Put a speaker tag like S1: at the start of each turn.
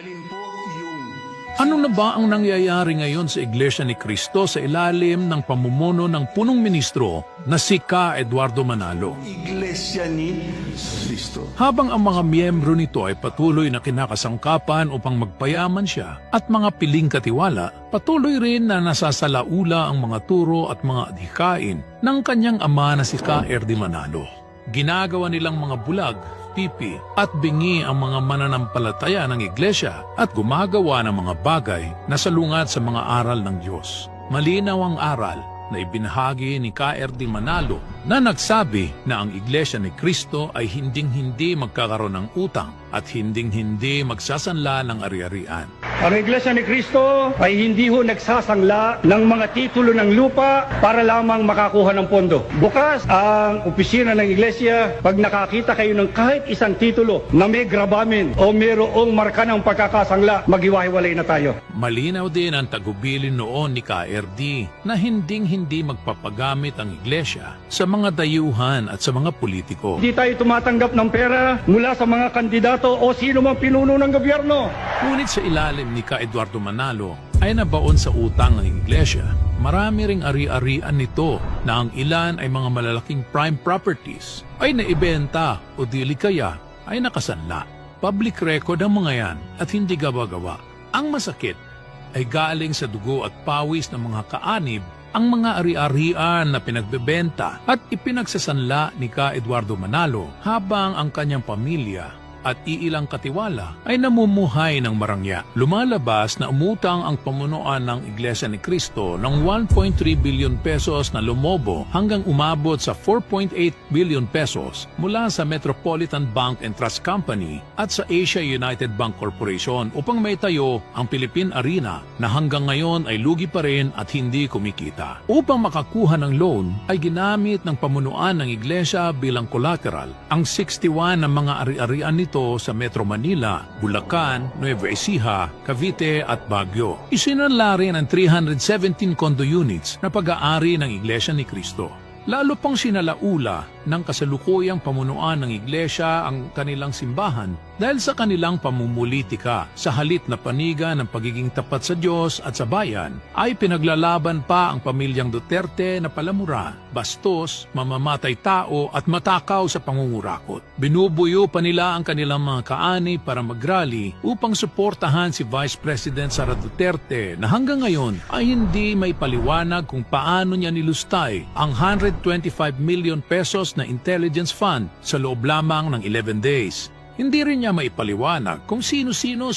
S1: Alin po yung
S2: Ano na ba ang nangyayari ngayon sa Iglesia ni Cristo sa ilalim ng pamumuno ng punong ministro na si Ka Eduardo Manalo?
S1: Iglesia ni Cristo?
S2: Habang ang mga miyembro nito ay patuloy na kinakasangkapan upang magpayaman siya at mga piling katiwala, patuloy rin na nasasalaula ang mga turo at mga adhikain ng kanyang ama na si Ka Erdi Manalo. Ginagawa nilang mga bulag, pipi at bingi ang mga mananampalataya ng iglesia at gumagawa ng mga bagay na salungat sa mga aral ng Diyos. Malinaw ang aral na ibinahagi ni Ka Erdi Manalo na nagsabi na ang Iglesia ni Cristo ay hinding-hindi magkakaroon ng utang at hinding-hindi magsasanla ng ari-arian.
S3: Ang Iglesia ni Cristo ay hindi ho nagsasangla ng mga titulo ng lupa para lamang makakuha ng pondo. Bukas ang opisina ng Iglesia, pag nakakita kayo ng kahit isang titulo na may gravamen o mayroong marka ng pagkakasangla, maghiwa-hiwalay na tayo.
S2: Malinaw din ang tagubilin noon ni Ka Erdi na hinding-hindi magpapagamit ang Iglesia sa mga dayuhan at sa mga politiko.
S3: Hindi tayo tumatanggap ng pera mula sa mga kandidato o sino mang pinuno ng gobyerno.
S2: Ngunit sa ilalim ni Ka Eduardo Manalo ay nabaon sa utang ng Iglesia. Marami ring ari-arian nito na ang ilan ay mga malalaking prime properties ay naibenta o dili kaya ay nakasanla. Public record ang mga yan at hindi gawa-gawa. Ang masakit ay galing sa dugo at pawis ng mga kaanib ang mga ari-arian na pinagbebenta at ipinagsasanla ni Ka Eduardo Manalo habang ang kanyang pamilya at iilang katiwala ay namumuhay ng marangya. Lumalabas na umutang ang pamunuan ng Iglesia ni Cristo ng 1.3 billion pesos na lumobo hanggang umabot sa 4.8 billion pesos mula sa Metropolitan Bank and Trust Company at sa Asia United Bank Corporation upang maitayo ang Philippine Arena na hanggang ngayon ay lugi pa rin at hindi kumikita. Upang makakuha ng loan ay ginamit ng pamunuan ng Iglesia bilang collateral ang 61 ng mga ari-arian nito sa Metro Manila, Bulacan, Nueva Ecija, Cavite at Baguio. Isinanla rin ang 317 condo units na pag-aari ng Iglesia ni Cristo. Lalo pang sinalaula ng kasalukuyang pamunuan ng Iglesia ang kanilang simbahan dahil sa kanilang pamumulitika sa halip na paniga ng pagiging tapat sa Diyos at sa bayan ay pinaglalaban pa ang pamilyang Duterte na palamura, bastos, mamamatay tao at matakaw sa pangungurakot. Binubuyo pa nila ang kanilang mga kaani para mag-rally upang suportahan si Vice President Sara Duterte na hanggang ngayon ay hindi may paliwanag kung paano niya nilustay ang 125 million pesos na intelligence fund sa loob lamang ng 11 days. Hindi rin niya maipaliwanag kung sino-sino